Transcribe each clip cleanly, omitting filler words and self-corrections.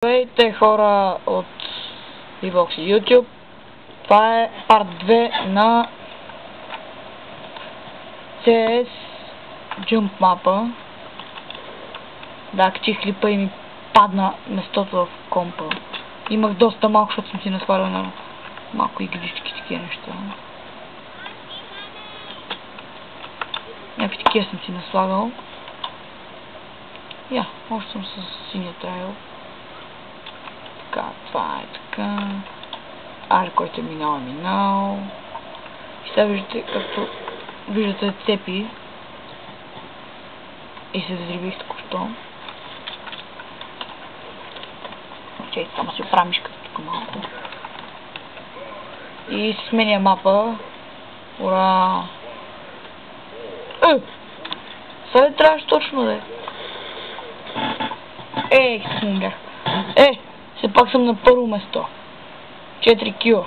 Здравейте хора от Vbox и YouTube. Това е парт 2 на CS Jump мапа. Да, качих клипа и ми падна местото в компа. Имах доста малко, защото съм си насвалял на малко иглички, такива неща. Някакви такива съм си наслагал. Още съм с синия трайл. Така, това е така. Който е минал. И сега виждате, както виждате цепи. И се взривих току-що. Чей, само си оправя мишката тук малко. И се сменя мапа. Ура! Сега трябваше точно да е. Му бях. Все пак съм на първо место. 4 кила.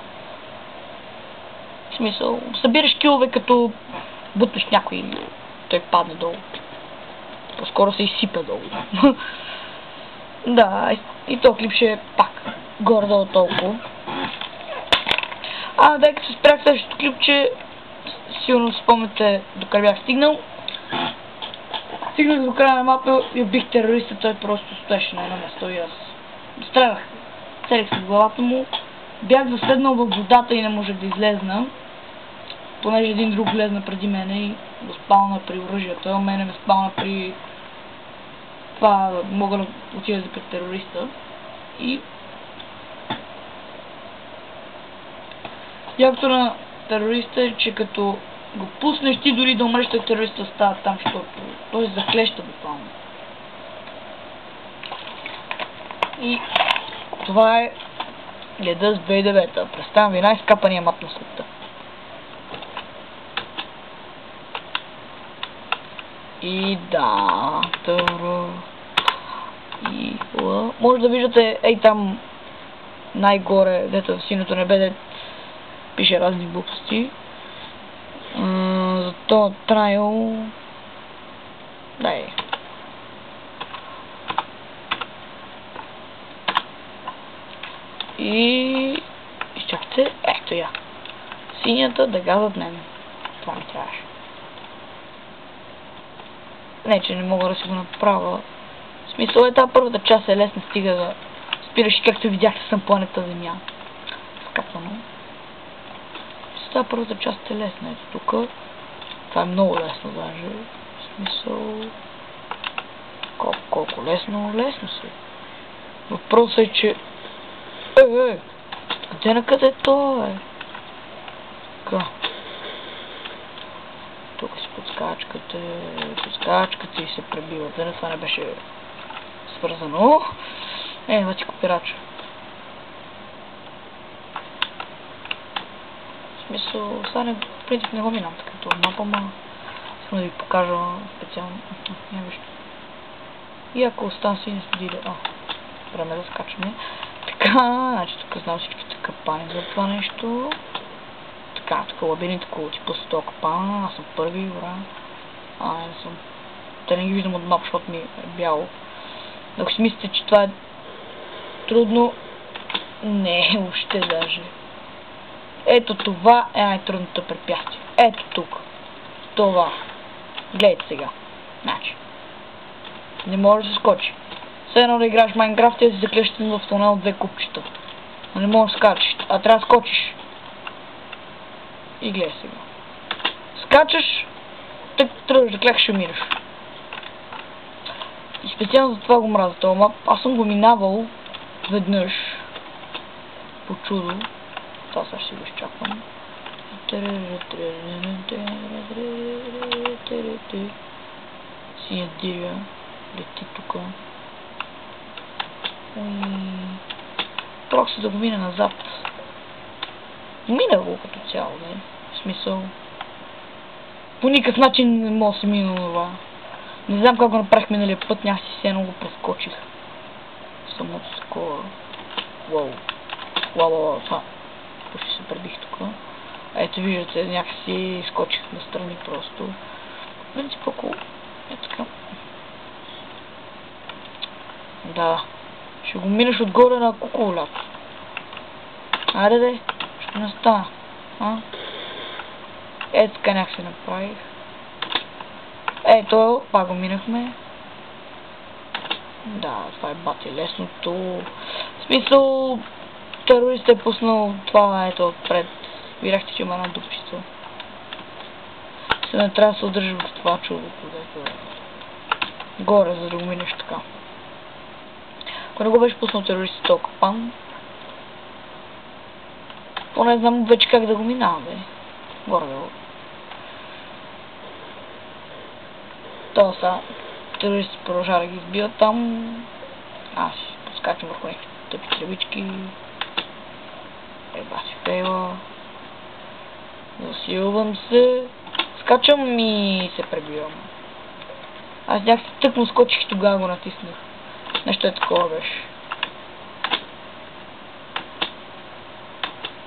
В смисъл, събираш килове като бутнеш някой и той падне долу. По-скоро се изсипа долу. Да, и този клип ще е пак горе-долу толкова. Да, като се спрях следващото клипче, сигурно спомняте докъде бях стигнал. Стигнах до края на мапа и убих терориста, той просто стоеше на едно место и аз стрелях. Целих се в главата му. Бях заседнал във водата и не можех да излезна, понеже един друг влезна преди мене и го спална при оръжието. А мене ме спална при това мога да отида за пред терориста. И якото на терориста е, че като го пуснеш ти дори да умреш, той терориста остава там, защото той заклеща буквално. И това е Леда с 2009. Представям ви най-скапания мап на света. И да, и може да виждате ей там най-горе, дето в синото небе, дето пише разни глупости. За този трайл и изчакайте, ето я. Синята дъга зад мен. Това ми трябваше. Не, че не мога да си го направя. В смисъл тази първата част е лесна, стига да спираш и както видяхте съм планета Земя. Скапано. Тази първата част е лесна. Ето тук. Това е много лесно даже. В смисъл... Колко лесно? Лесно се. Въпросът е, че... Къде на къде то е? Така. Тук си подскачкате и се пребивате. Това не беше свързано. Вече копирача. В смисъл, сега в принцип не го минам като мапа, ма искам да ви покажа специално. И ако остана си не следили, време да скачаме. Така, значи тук знам всичките капани за това нещо. Така, тук лабиринт, около типа 100 капана, аз съм първи, ура. Не съм. Те не ги виждам от мап, защото ми е бяло. Ако си мислите, че това е трудно, не, въобще даже. Ето това е най-трудното препятствие. Ето тук. Това. Гледайте сега. Значи. Не може да се скочи. Все едно да играеш Майнкрафт и да си заклещеш в тунел от две купчета. Но не можеш да скачиш. А трябва да скочиш. И гледай сега. Скачаш, тък тръгваш да клякаш и умираш. И специално за това го мразя това мап. Аз съм го минавал веднъж. По чудо. Това сега ще го изчаквам. Синя дирия лети тука. Просто да го мина назад. Мина го като цяло, не? В смисъл. По никакъв начин не мога да се мина това. Не знам как го направих миналия път, някак си сено го прескочих. Самото такова. Вау. Това. Почти се пребих тук. Ето виждате, някакси скочих настрани просто. В принцип, ако е така. Да. Ще го минеш отгоре на куколят. Аре де, ще не стана. Ето така някак се направих. Ето, пак го минахме. Да, това е бати лесното. В смисъл, терорист е пуснал това, ето отпред. Видяхте, че има една дупчица. Не трябва да се удържа в това чудо, където е горе, за да го минеш така. Ако не го беше пуснал терорист толкова пан, поне знам вече как да го минавам, бе. Горе-долу. То са терористи продължава да ги избиват там. Аз поскачам върху някакви тъпи тревички. Еба си фейла. Засилвам се. Скачам и се пребивам. Аз някакси тъкмо скочих и тогава го натиснах. Нещо е такова беше.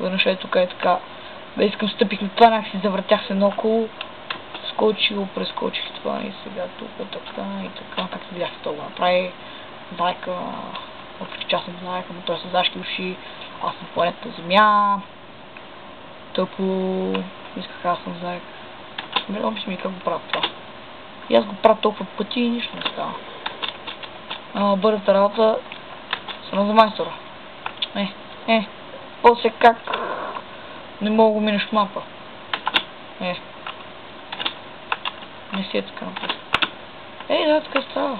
Веднъж е тук е така. Бе, искам стъпих на това, някакси завъртях се наоколо. Скочих го, прескочих това и сега тук така и така. Как се видяхте това го направи. Зайка. Въпреки че аз съм зайка, но той е с зашки уши. Аз съм планетна земя. Тъпо. Исках аз съм зайка. Обичам ми как го правя това. И аз го правя толкова пъти и нищо не става. Бързата работа съм за майстора. После как не мога го минеш в мапа. Не си е така напред. Да, така става.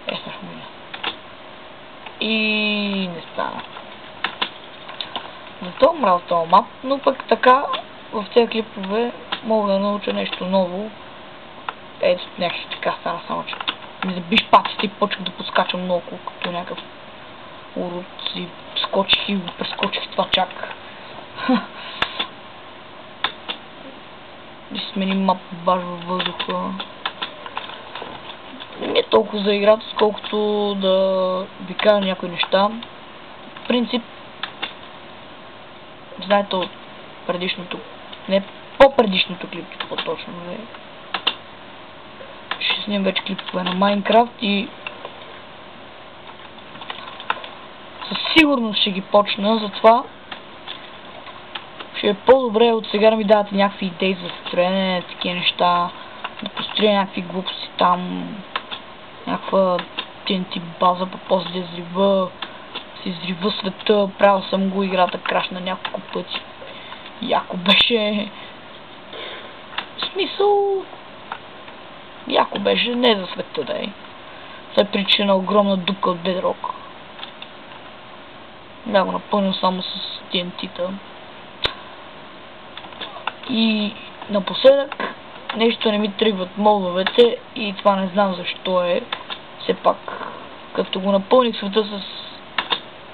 Сега ще мина. И не стана. Зато мразя този мап, но пък така в тези клипове мога да науча нещо ново. Ето някакси така стана, само че ми забиш патите и почнах да подскачам много, като някакъв урод и скочих и го прескочих това чак. Да си сменим мап баш във въздуха. Не е толкова за играта, сколкото да ви кажа някои неща. В принцип, знаете от предишното, не по-предишното клип, по-точно, ще снимам вече клипове на Майнкрафт и със сигурност ще ги почна, затова ще е по-добре от сега да ми давате някакви идеи за строене, такива неща, да построя някакви глупости там, някаква TNT база, по-после да се изрива света, правил съм го, играта крашна няколко пъти. Яко беше. В смисъл, яко беше, не за света да е. Това е причина на огромна дупка от Bedrock. Да, го напълнил само с TNT-та. И напоследък нещо не ми тръгват модовете и това не знам защо е. Все пак, като го напълних света с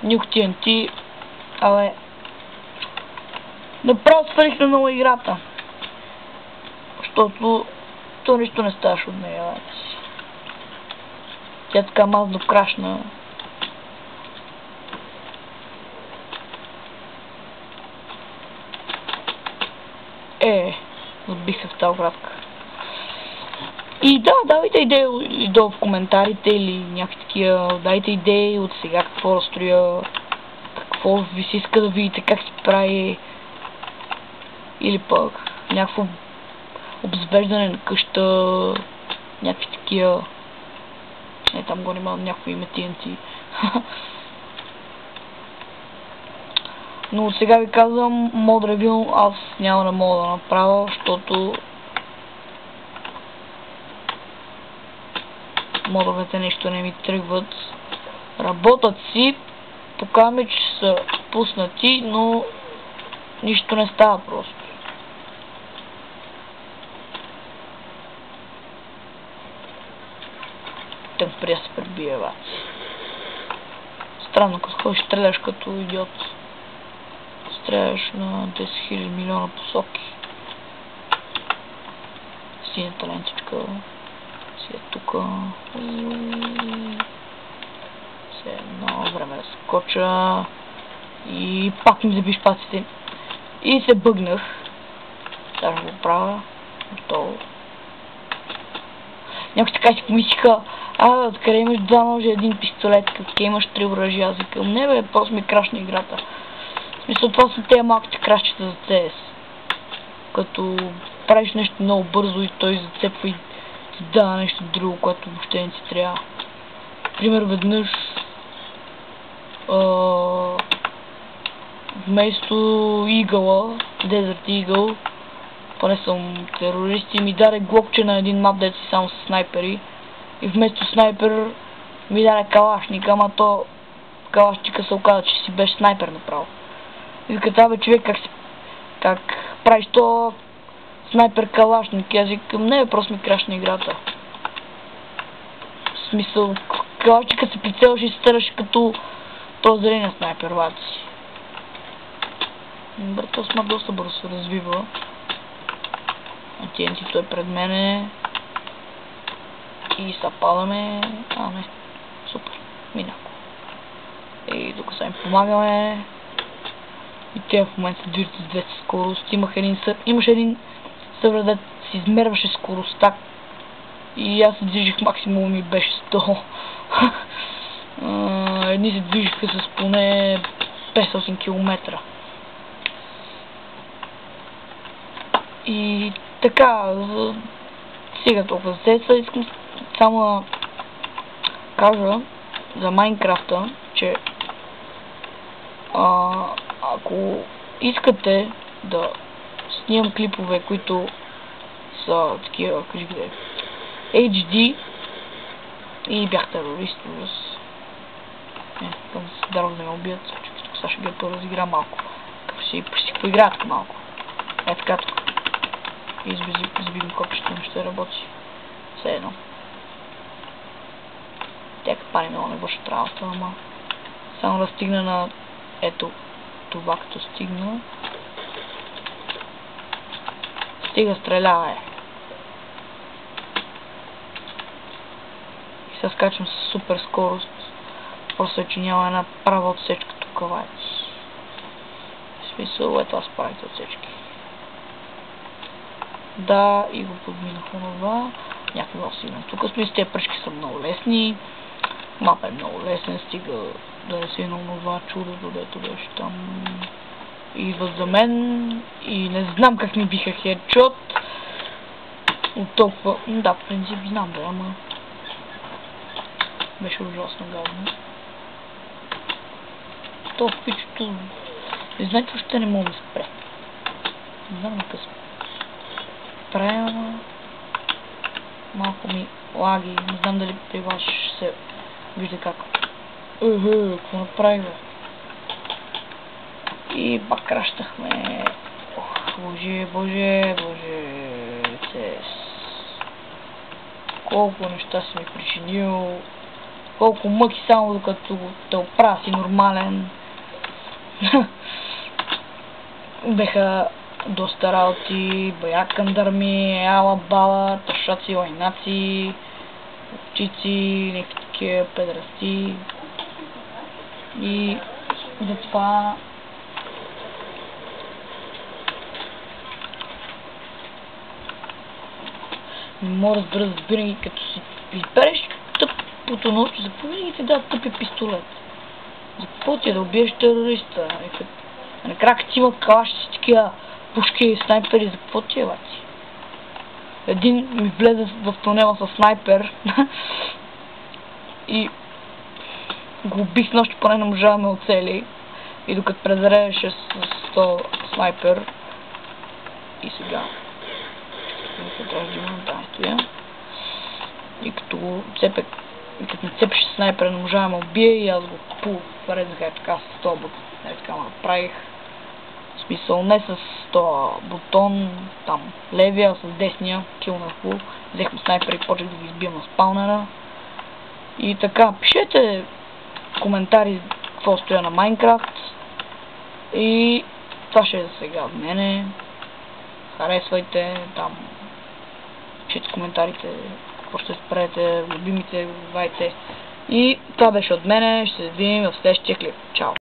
Nuke TNT, направо свалих на нова играта. Защото то нищо не ставаше от нея. Тя така мазно крашна. Забих се в тази градка. И да, давайте идеи долу в коментарите или някакви такива. Дайте идеи от сега какво да строя, какво ви се иска да видите, как се прави. Или пък някакво обзвеждане на къща, някакви такива. Там го нямам някакво име TNT. Но сега ви казвам, мод ревю аз няма да мога да направя, защото модовете нещо не ми тръгват. Работят си, показваме, че са пуснати, но нищо не става просто. Тъм прия се пребие, бат. Странно, като ходиш стреляш като идиот. Стреляш на 10 000 милиона посоки. Синята лентичка си е тука. Все едно време да скоча. И пак ми забиш паците. И се бъгнах. Сега ще го правя. Готово. Някой така си помислиха, откъде имаш 2 ножа, 1 пистолет, къде имаш 3 оръжия. Аз викам, не бе, просто ми крашна играта. В смисъл, това са тези малките крашчета за CS. Като правиш нещо много бързо и той зацепва и ти дава нещо друго, което въобще не ти трябва. Пример, веднъж вместо Eagle, Desert Eagle, поне съм терористи, ми даде глокче на един мап, дето си само с снайпери. И вместо снайпер ми даде калашник, ама то калашника се оказа, че си беше снайпер направо. И вика, бе, човек, как правиш то снайпер калашник? И аз викам, не, просто ми крашна играта. В смисъл, калашника се прицелваше и се стърваше като то зрение снайпер, ваци. Брато сма доста бързо се развива. TNT той пред мене. И съпадаме. Не. Супер. Минако. И тук са им помагаме. И те в момента се движат с 200 скорост. Имаше един сървър, дето си измерваше скоростта. И аз се движих максимум ми беше 100. Едни се движиха с поне 500 км. И така, сега толкова за сеца, искам само да кажа за Майнкрафта, че ако искате да снимам клипове, които са такива, кажи къде, HD и бях терорист, към се даром да ме убият, сега ще ги поразигра малко, като ще си поиграят така малко. Така тук. И избивам копчето, ще работи. Все едно. Тя капани много не вършат работа, ама само да стигна на ето това, като стигна. Стига, стрелява е. И сега скачам с супер скорост. Просто е, че няма една права отсечка тук, вайци. В смисъл, ето аз правите отсечки. Да, и го подминах онова. Някакви много сигнал. Тук смисъл, тези пръчки са много лесни. Мапа е много лесен, стига да не си на онова чудото, дето беше там. И за мен. И не знам как ми биха хедшот. От толкова. Да, в принцип знам, да, ама беше ужасно гадно. То пичото. Не знае, че още не мога да спре. Не знам къс правя. Малко ми лаги. Не знам дали при вас ще се вижда как. Какво направих, бе? И пак кращахме. Боже, боже, боже. Колко неща си ми причинил. Колко мъки само докато те оправя си нормален. Беха доста работи, бая кандарми, ала бала, тъшаци, лайнаци, овчици, някакви такива педрасти. И затова не мога да разбера, винаги като си избереш тъпото научно, за какво винаги ти дава тъпи пистолет? За какво ти е да убиеш терориста? Накрая като имат калаши такива пушки и снайпери, за какво ти е, бати? Един ми влезе в тунела с снайпер и го убих нощи, поне не можа да ме оцели. И докато презарежеше с 100 снайпер и сега и като го цепек, и като ме цепеше снайпера, не можа да ме убие и аз го порезах така с 100 бутон. Така ме направих. В смисъл не с 100 бутон, там левия, с десния, килнах го. Взехме снайпер и почех да ги избием на спаунера. И така, пишете коментари какво стоя на Майнкрафт. И това ще е за сега от мене. Харесвайте там. Пишете коментарите, какво ще спрете, любимите, вайте. И това беше от мене. Ще се видим в следващия клип. Чао!